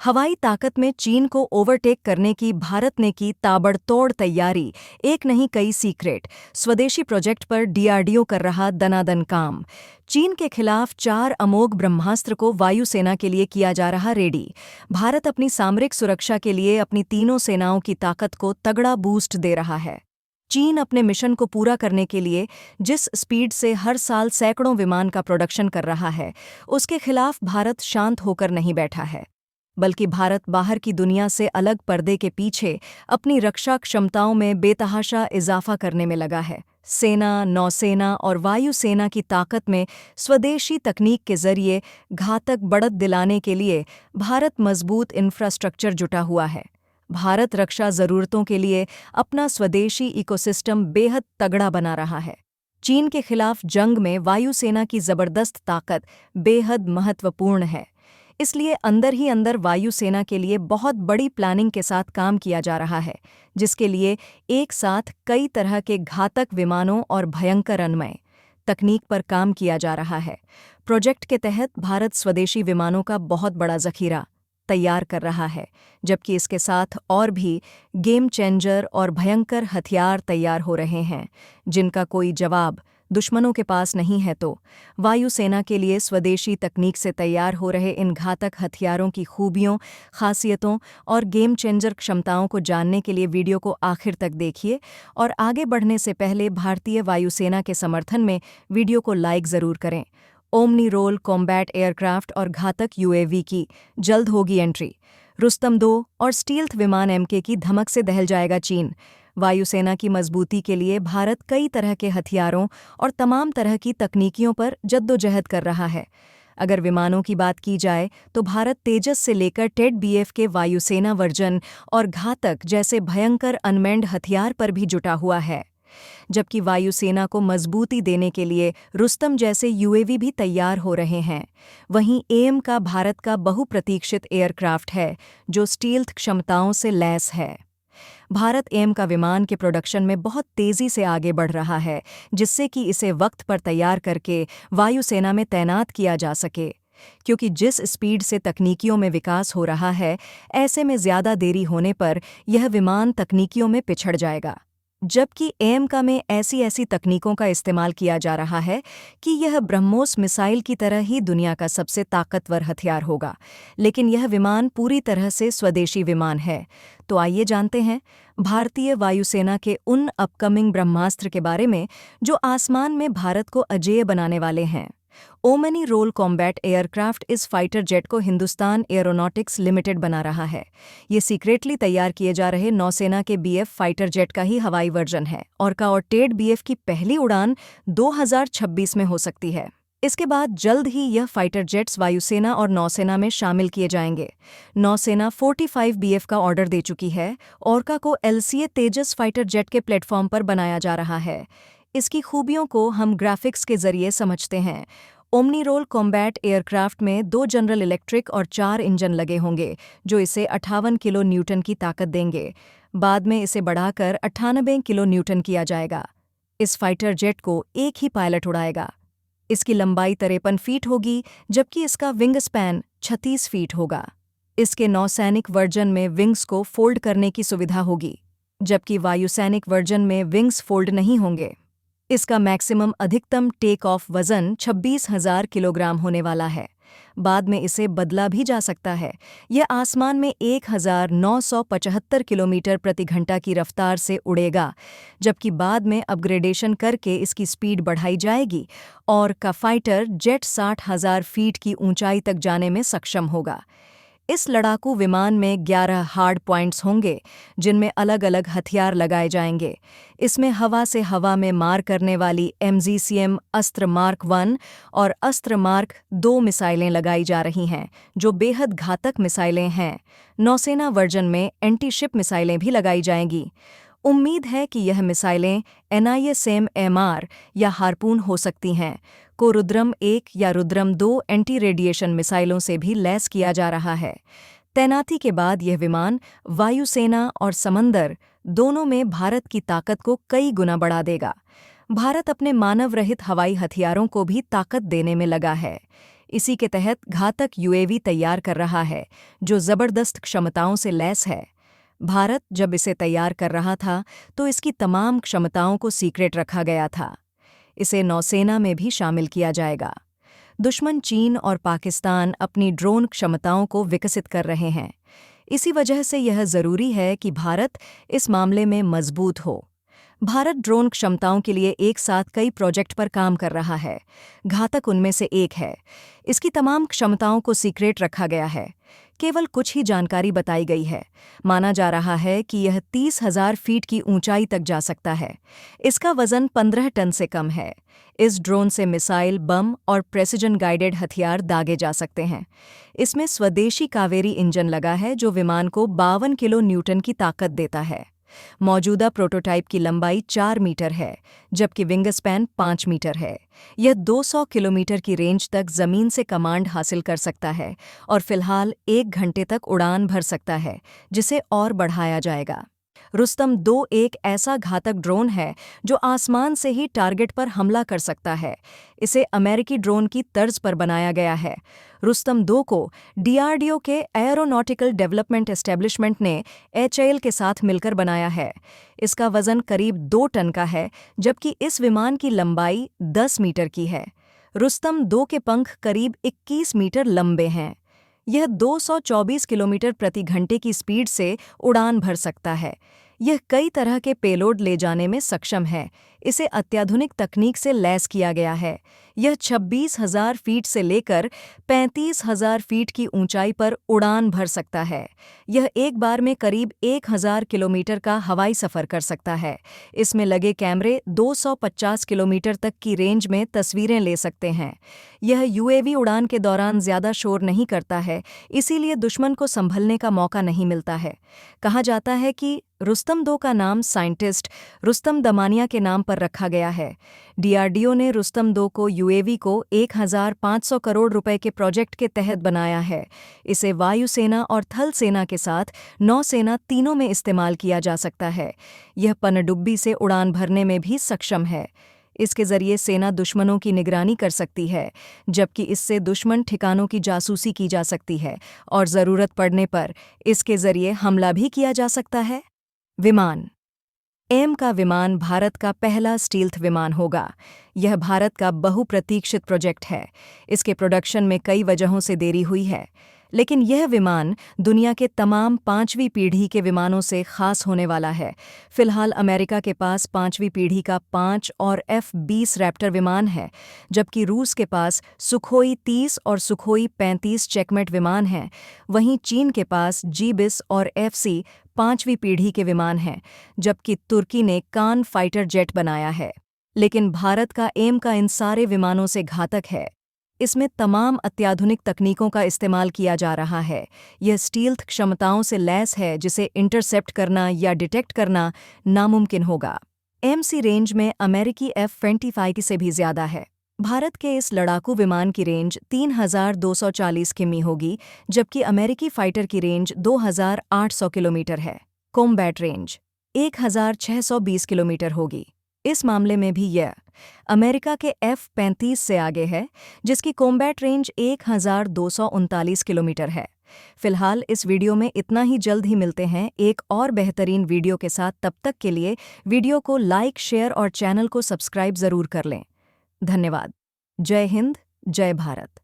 हवाई ताकत में चीन को ओवरटेक करने की भारत ने की ताबड़तोड़ तैयारी। एक नहीं कई सीक्रेट स्वदेशी प्रोजेक्ट पर डीआरडीओ कर रहा दनादन काम। चीन के खिलाफ 4 अमोघ ब्रह्मास्त्र को वायुसेना के लिए किया जा रहा रेडी। भारत अपनी सामरिक सुरक्षा के लिए अपनी तीनों सेनाओं की ताकत को तगड़ा बूस्ट दे रहा है। चीन अपने मिशन को पूरा करने के लिए जिस स्पीड से हर साल सैकड़ों विमान का प्रोडक्शन कर रहा है, उसके खिलाफ भारत शांत होकर नहीं बैठा है, बल्कि भारत बाहर की दुनिया से अलग पर्दे के पीछे अपनी रक्षा क्षमताओं में बेतहाशा इजाफा करने में लगा है। सेना, नौसेना और वायुसेना की ताकत में स्वदेशी तकनीक के जरिए घातक बढ़त दिलाने के लिए भारत मजबूत इंफ्रास्ट्रक्चर जुटा हुआ है। भारत रक्षा जरूरतों के लिए अपना स्वदेशी इकोसिस्टम बेहद तगड़ा बना रहा है। चीन के खिलाफ जंग में वायुसेना की जबरदस्त ताकत बेहद महत्वपूर्ण है। इसलिए अंदर ही अंदर वायुसेना के लिए बहुत बड़ी प्लानिंग के साथ काम किया जा रहा है, जिसके लिए एक साथ कई तरह के घातक विमानों और भयंकर अन्वय तकनीक पर काम किया जा रहा है। प्रोजेक्ट के तहत भारत स्वदेशी विमानों का बहुत बड़ा जखीरा तैयार कर रहा है, जबकि इसके साथ और भी गेम चेंजर और भयंकर हथियार तैयार हो रहे हैं, जिनका कोई जवाब दुश्मनों के पास नहीं है। तो वायुसेना के लिए स्वदेशी तकनीक से तैयार हो रहे इन घातक हथियारों की खूबियों, खासियतों और गेम चेंजर क्षमताओं को जानने के लिए वीडियो को आखिर तक देखिए। और आगे बढ़ने से पहले भारतीय वायुसेना के समर्थन में वीडियो को लाइक ज़रूर करें। ओमनी रोल कॉम्बैट एयरक्राफ्ट और घातक यूएवी की जल्द होगी एंट्री। रुस्तम 2 और स्टील्थ विमान एमके की धमक से दहल जाएगा चीन। वायुसेना की मजबूती के लिए भारत कई तरह के हथियारों और तमाम तरह की तकनीकियों पर जद्दोजहद कर रहा है। अगर विमानों की बात की जाए तो भारत तेजस से लेकर टेड बीएफ के वायुसेना वर्जन और घातक जैसे भयंकर अनमैन्ड हथियार पर भी जुटा हुआ है, जबकि वायुसेना को मजबूती देने के लिए रुस्तम जैसे यूएवी भी तैयार हो रहे हैं। वहीं एएम का भारत का बहुप्रतीक्षित एयरक्राफ्ट है, जो स्टील्थ क्षमताओं से लैस है। भारत एम का विमान के प्रोडक्शन में बहुत तेज़ी से आगे बढ़ रहा है, जिससे कि इसे वक्त पर तैयार करके वायुसेना में तैनात किया जा सके। क्योंकि जिस स्पीड से तकनीकियों में विकास हो रहा है, ऐसे में ज़्यादा देरी होने पर यह विमान तकनीकियों में पिछड़ जाएगा। जबकि एएमका में ऐसी तकनीकों का इस्तेमाल किया जा रहा है कि यह ब्रह्मोस मिसाइल की तरह ही दुनिया का सबसे ताकतवर हथियार होगा, लेकिन यह विमान पूरी तरह से स्वदेशी विमान है। तो आइए जानते हैं भारतीय वायुसेना के उन अपकमिंग ब्रह्मास्त्र के बारे में जो आसमान में भारत को अजेय बनाने वाले हैं। ओमनी रोल कॉम्बैट एयरक्राफ्ट इस फाइटर जेट को हिंदुस्तान एरोनॉटिक्स लिमिटेड बना रहा है। ये सीक्रेटली तैयार किए जा रहे नौसेना के बीएफ फाइटर जेट का ही हवाई वर्जन है। ऑर्का और टेड बीएफ की पहली उड़ान 2026 में हो सकती है। इसके बाद जल्द ही यह फाइटर जेट्स वायुसेना और नौसेना में शामिल किए जाएंगे। नौसेना 45 बीएफ का ऑर्डर दे चुकी है। ऑर्का को एलसीए तेजस फाइटर जेट के प्लेटफॉर्म पर बनाया जा रहा है। इसकी खूबियों को हम ग्राफिक्स के जरिए समझते हैं। ओमनी रोल कॉम्बैट एयरक्राफ्ट में 2 जनरल इलेक्ट्रिक और 4 इंजन लगे होंगे, जो इसे 58 किलो न्यूटन की ताकत देंगे। बाद में इसे बढ़ाकर 98 किलो न्यूटन किया जाएगा। इस फाइटर जेट को एक ही पायलट उड़ाएगा। इसकी लंबाई 53 फीट होगी, जबकि इसका विंग स्पैन 36 फीट होगा। इसके नौसैनिक वर्जन में विंग्स को फोल्ड करने की सुविधा होगी, जबकि वायुसैनिक वर्जन में विंग्स फोल्ड नहीं होंगे। इसका मैक्सिमम अधिकतम टेक ऑफ वजन 26,000 किलोग्राम होने वाला है। बाद में इसे बदला भी जा सकता है। यह आसमान में 1975 किलोमीटर प्रति घंटा की रफ्तार से उड़ेगा, जबकि बाद में अपग्रेडेशन करके इसकी स्पीड बढ़ाई जाएगी और का फाइटर जेट 60,000 फीट की ऊंचाई तक जाने में सक्षम होगा। इस लड़ाकू विमान में 11 हार्ड पॉइंट्स होंगे, जिनमें अलग अलग हथियार लगाए जाएंगे। इसमें हवा से हवा में मार करने वाली MGCM अस्त्र मार्क 1 और अस्त्र मार्क 2 मिसाइलें लगाई जा रही हैं, जो बेहद घातक मिसाइलें हैं। नौसेना वर्जन में एंटी शिप मिसाइलें भी लगाई जाएंगी। उम्मीद है कि यह मिसाइलें NISM-MR या हार्पून हो सकती हैं, को रुद्रम 1 या रुद्रम 2 एंटी रेडिएशन मिसाइलों से भी लैस किया जा रहा है। तैनाती के बाद यह विमान वायुसेना और समंदर दोनों में भारत की ताकत को कई गुना बढ़ा देगा। भारत अपने मानव रहित हवाई हथियारों को भी ताकत देने में लगा है। इसी के तहत घातक यूएवी तैयार कर रहा है, जो जबरदस्त क्षमताओं से लैस है। भारत जब इसे तैयार कर रहा था तो इसकी तमाम क्षमताओं को सीक्रेट रखा गया था। इसे नौसेना में भी शामिल किया जाएगा। दुश्मन चीन और पाकिस्तान अपनी ड्रोन क्षमताओं को विकसित कर रहे हैं। इसी वजह से यह जरूरी है कि भारत इस मामले में मजबूत हो। भारत ड्रोन क्षमताओं के लिए एक साथ कई प्रोजेक्ट पर काम कर रहा है। घातक उनमें से एक है। इसकी तमाम क्षमताओं को सीक्रेट रखा गया है। केवल कुछ ही जानकारी बताई गई है। माना जा रहा है कि यह 30,000 फीट की ऊंचाई तक जा सकता है। इसका वजन 15 टन से कम है। इस ड्रोन से मिसाइल, बम और प्रेसिजन गाइडेड हथियार दागे जा सकते हैं। इसमें स्वदेशी कावेरी इंजन लगा है, जो विमान को 52 किलो न्यूटन की ताकत देता है। मौजूदा प्रोटोटाइप की लंबाई 4 मीटर है, जबकि विंग स्पैन 5 मीटर है। यह 200 किलोमीटर की रेंज तक जमीन से कमांड हासिल कर सकता है और फिलहाल 1 घंटे तक उड़ान भर सकता है, जिसे और बढ़ाया जाएगा। रुस्तम 2 एक ऐसा घातक ड्रोन है जो आसमान से ही टारगेट पर हमला कर सकता है। इसे अमेरिकी ड्रोन की तर्ज पर बनाया गया है। रुस्तम 2 को डीआरडीओ के एरोनॉटिकल डेवलपमेंट एस्टेब्लिशमेंट ने एचएएल के साथ मिलकर बनाया है। इसका वजन करीब 2 टन का है, जबकि इस विमान की लंबाई 10 मीटर की है। रुस्तम 2 के पंख करीब 21 मीटर लंबे हैं। यह 224 किलोमीटर प्रति घंटे की स्पीड से उड़ान भर सकता है। यह कई तरह के पेलोड ले जाने में सक्षम है। इसे अत्याधुनिक तकनीक से लैस किया गया है। यह 26,000 फीट से लेकर 35,000 फीट की ऊंचाई पर उड़ान भर सकता है। यह एक बार में करीब 1,000 किलोमीटर का हवाई सफ़र कर सकता है। इसमें लगे कैमरे 250 किलोमीटर तक की रेंज में तस्वीरें ले सकते हैं। यह यूएवी उड़ान के दौरान ज़्यादा शोर नहीं करता है, इसीलिए दुश्मन को संभलने का मौका नहीं मिलता है। कहा जाता है कि रुस्तम 2 का नाम साइंटिस्ट रुस्तम दमानिया के नाम पर रखा गया है। डीआरडीओ ने रुस्तम 2 को यूएवी को 1,500 करोड़ रुपए के प्रोजेक्ट के तहत बनाया है। इसे वायुसेना और थल सेना के साथ नौसेना तीनों में इस्तेमाल किया जा सकता है। यह पनडुब्बी से उड़ान भरने में भी सक्षम है। इसके जरिए सेना दुश्मनों की निगरानी कर सकती है, जबकि इससे दुश्मन ठिकानों की जासूसी की जा सकती है और ज़रूरत पड़ने पर इसके जरिए हमला भी किया जा सकता है। विमान एम का विमान भारत का पहला स्टील्थ विमान होगा। यह भारत का बहुप्रतीक्षित प्रोजेक्ट है। इसके प्रोडक्शन में कई वजहों से देरी हुई है, लेकिन यह विमान दुनिया के तमाम 5वीं पीढ़ी के विमानों से खास होने वाला है। फिलहाल अमेरिका के पास 5वीं पीढ़ी का 5 और F-20 रैप्टर विमान है, जबकि रूस के पास सुखोई 30 और सुखोई 35 चेकमेट विमान हैं। वहीं चीन के पास G-20 और FC 5वीं पीढ़ी के विमान हैं, जबकि तुर्की ने कान फाइटर जेट बनाया है। लेकिन भारत का एम का इन सारे विमानों से घातक है। इसमें तमाम अत्याधुनिक तकनीकों का इस्तेमाल किया जा रहा है। यह स्टील्थ क्षमताओं से लैस है, जिसे इंटरसेप्ट करना या डिटेक्ट करना नामुमकिन होगा। एमसी रेंज में अमेरिकी F-25 से भी ज़्यादा है। भारत के इस लड़ाकू विमान की रेंज 3,240 किमी होगी, जबकि अमेरिकी फाइटर की रेंज 2,800 किलोमीटर है। कॉम्बैट रेंज 1,620 किलोमीटर होगी। इस मामले में भी यह अमेरिका के F-35 से आगे है, जिसकी कॉम्बैट रेंज 1,239 किलोमीटर है। फिलहाल इस वीडियो में इतना ही। जल्द ही मिलते हैं एक और बेहतरीन वीडियो के साथ। तब तक के लिए वीडियो को लाइक, शेयर और चैनल को सब्सक्राइब ज़रूर कर लें। धन्यवाद। जय हिंद, जय भारत।